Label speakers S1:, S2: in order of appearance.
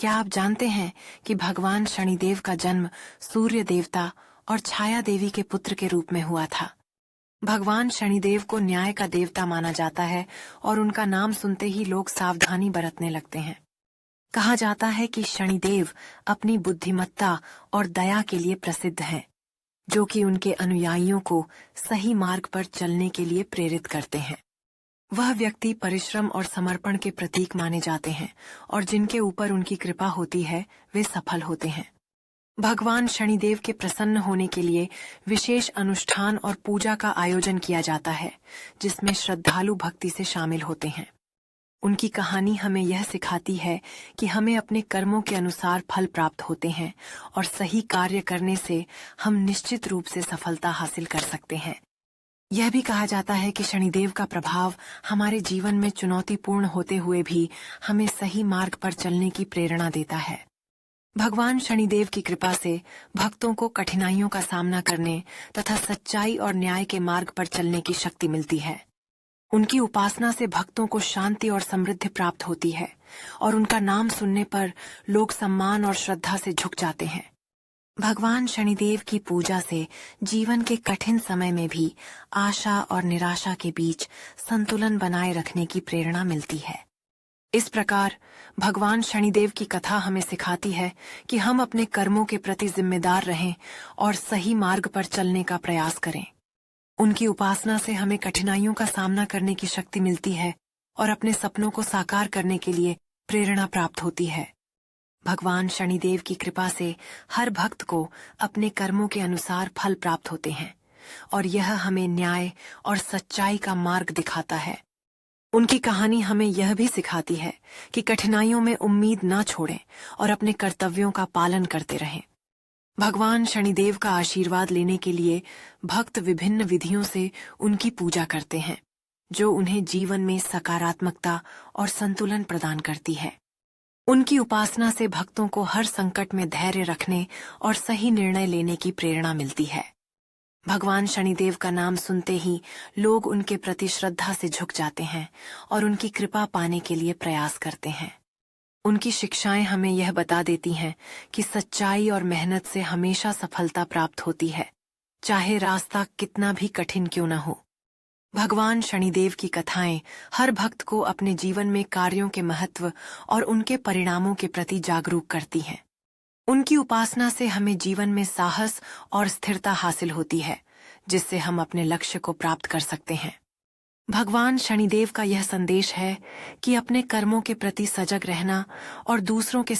S1: क्या आप जानते हैं कि भगवान शनिदेव का जन्म सूर्य देवता और छाया देवी के पुत्र के रूप में हुआ था। भगवान शनिदेव को न्याय का देवता माना जाता है और उनका नाम सुनते ही लोग सावधानी बरतने लगते हैं। कहा जाता है कि शनिदेव अपनी बुद्धिमत्ता और दया के लिए प्रसिद्ध हैं, जो कि उनके अनुयायियों को सही मार्ग पर चलने के लिए प्रेरित करते हैं। वह व्यक्ति परिश्रम और समर्पण के प्रतीक माने जाते हैं और जिनके ऊपर उनकी कृपा होती है वे सफल होते हैं। भगवान शनिदेव के प्रसन्न होने के लिए विशेष अनुष्ठान और पूजा का आयोजन किया जाता है, जिसमें श्रद्धालु भक्ति से शामिल होते हैं। उनकी कहानी हमें यह सिखाती है कि हमें अपने कर्मों के अनुसार फल प्राप्त होते हैं और सही कार्य करने से हम निश्चित रूप से सफलता हासिल कर सकते हैं। यह भी कहा जाता है कि शनिदेव का प्रभाव हमारे जीवन में चुनौतीपूर्ण होते हुए भी हमें सही मार्ग पर चलने की प्रेरणा देता है। भगवान शनिदेव की कृपा से भक्तों को कठिनाइयों का सामना करने तथा सच्चाई और न्याय के मार्ग पर चलने की शक्ति मिलती है। उनकी उपासना से भक्तों को शांति और समृद्धि प्राप्त होती है और उनका नाम सुनने पर लोग सम्मान और श्रद्धा से झुक जाते हैं। भगवान शनिदेव की पूजा से जीवन के कठिन समय में भी आशा और निराशा के बीच संतुलन बनाए रखने की प्रेरणा मिलती है। इस प्रकार भगवान शनिदेव की कथा हमें सिखाती है कि हम अपने कर्मों के प्रति जिम्मेदार रहें और सही मार्ग पर चलने का प्रयास करें। उनकी उपासना से हमें कठिनाइयों का सामना करने की शक्ति मिलती है और अपने सपनों को साकार करने के लिए प्रेरणा प्राप्त होती है। भगवान शनिदेव की कृपा से हर भक्त को अपने कर्मों के अनुसार फल प्राप्त होते हैं और यह हमें न्याय और सच्चाई का मार्ग दिखाता है। उनकी कहानी हमें यह भी सिखाती है कि कठिनाइयों में उम्मीद न छोड़ें और अपने कर्तव्यों का पालन करते रहें। भगवान शनिदेव का आशीर्वाद लेने के लिए भक्त विभिन्न विधियों से उनकी पूजा करते हैं, जो उन्हें जीवन में सकारात्मकता और संतुलन प्रदान करती है। उनकी उपासना से भक्तों को हर संकट में धैर्य रखने और सही निर्णय लेने की प्रेरणा मिलती है। भगवान शनिदेव का नाम सुनते ही लोग उनके प्रति श्रद्धा से झुक जाते हैं और उनकी कृपा पाने के लिए प्रयास करते हैं। उनकी शिक्षाएं हमें यह बता देती हैं कि सच्चाई और मेहनत से हमेशा सफलता प्राप्त होती है, चाहे रास्ता कितना भी कठिन क्यों न हो। भगवान शनिदेव की कथाएं हर भक्त को अपने जीवन में कार्यों के महत्व और उनके परिणामों के प्रति जागरूक करती हैं। उनकी उपासना से हमें जीवन में साहस और स्थिरता हासिल होती है, जिससे हम अपने लक्ष्य को प्राप्त कर सकते हैं। भगवान शनिदेव का यह संदेश है कि अपने कर्मों के प्रति सजग रहना और दूसरों के